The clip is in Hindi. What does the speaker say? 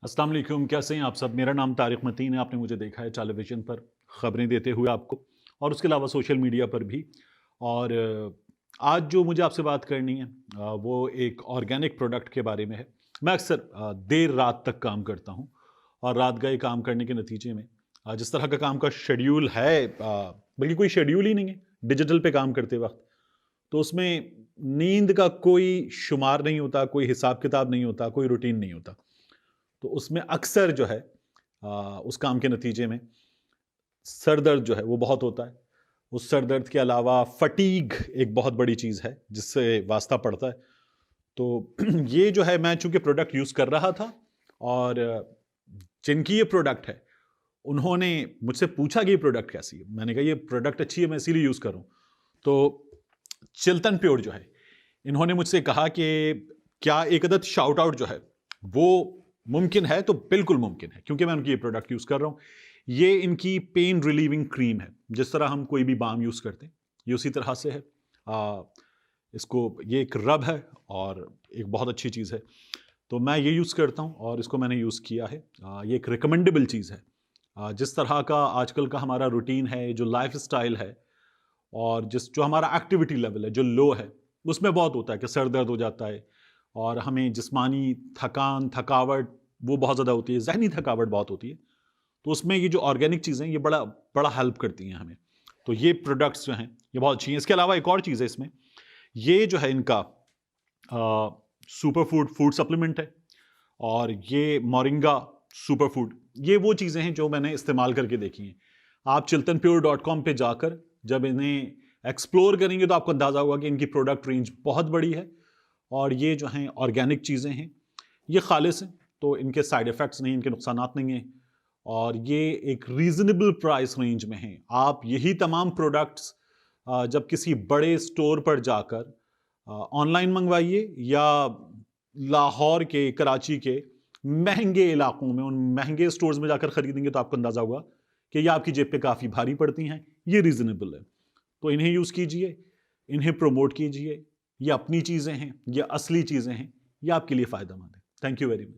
अस्सलाम वालेकुम, कैसे हैं आप सब? मेरा नाम तारिक मतीन है। आपने मुझे देखा है टेलीविज़न पर ख़बरें देते हुए आपको, और उसके अलावा सोशल मीडिया पर भी। और आज जो मुझे आपसे बात करनी है वो एक ऑर्गेनिक प्रोडक्ट के बारे में है। मैं अक्सर देर रात तक काम करता हूँ, और रात गए काम करने के नतीजे में जिस तरह का काम का शेड्यूल है, बल्कि कोई शेड्यूल ही नहीं है डिजिटल पे काम करते वक़्त, तो उसमें नींद का कोई शुमार नहीं होता, कोई हिसाब किताब नहीं होता, कोई रूटीन नहीं होता। तो उसमें अक्सर जो है उस काम के नतीजे में सर दर्द जो है वो बहुत होता है। उस सर दर्द के अलावा फटीग एक बहुत बड़ी चीज़ है जिससे वास्ता पड़ता है। तो ये जो है, मैं चूंकि प्रोडक्ट यूज़ कर रहा था, और जिनकी ये प्रोडक्ट है उन्होंने मुझसे पूछा कि ये प्रोडक्ट कैसी है। मैंने कहा ये प्रोडक्ट अच्छी है, मैं इसीलिए यूज़ करूँ। तो चिल्तन प्योर जो है, इन्होंने मुझसे कहा कि क्या एक अदद शाउट आउट जो है वो मुमकिन है? तो बिल्कुल मुमकिन है, क्योंकि मैं उनकी ये प्रोडक्ट यूज़ कर रहा हूँ। ये इनकी पेन रिलीविंग क्रीम है। जिस तरह हम कोई भी बाम यूज़ करते हैं, ये उसी तरह से है। आ, इसको ये एक रब है और एक बहुत अच्छी चीज़ है। तो मैं ये यूज़ करता हूँ और इसको मैंने यूज़ किया है। ये एक रिकमेंडेबल चीज़ है। जिस तरह का आजकल का हमारा रूटीन है, जो लाइफ स्टाइल है, और जो हमारा एक्टिविटी लेवल है जो लो है, उसमें बहुत होता है कि सर दर्द हो जाता है, और हमें जिस्मानी थकावट वो बहुत ज़्यादा होती है, ज़हनी थकावट बहुत होती है। तो उसमें ये जो ऑर्गेनिक चीज़ें हैं, ये बड़ा बड़ा हेल्प करती हैं हमें। तो ये प्रोडक्ट्स जो हैं ये बहुत अच्छी हैं। इसके अलावा एक और चीज़ है इसमें, ये जो है इनका सुपर फूड फूड सप्लीमेंट है, और ये मोरिंगा सुपर फूड, ये वो चीज़ें हैं जो मैंने इस्तेमाल करके देखी हैं। आप chiltanpure.com पे जाकर जब इन्हें एक्सप्लोर करेंगे तो आपको अंदाज़ा होगा कि इनकी प्रोडक्ट रेंज बहुत बड़ी है, और ये जो हैं ऑर्गेनिक चीज़ें हैं, ये खालिस हैं, तो इनके साइड इफ़ेक्ट्स नहीं, इनके नुकसानात नहीं हैं, और ये एक रीज़नेबल प्राइस रेंज में हैं। आप यही तमाम प्रोडक्ट्स जब किसी बड़े स्टोर पर जाकर ऑनलाइन मंगवाइए, या लाहौर के, कराची के महंगे इलाकों में, उन महंगे स्टोर्स में जाकर खरीदेंगे, तो आपको अंदाज़ा होगा कि ये आपकी जेब पे काफ़ी भारी पड़ती हैं। ये रीज़नेबल है, तो इन्हें यूज़ कीजिए, इन्हें प्रमोट कीजिए। ये अपनी चीज़ें हैं, ये असली चीज़ें हैं, ये आपके लिए फ़ायदेमंद है। Thank you very much.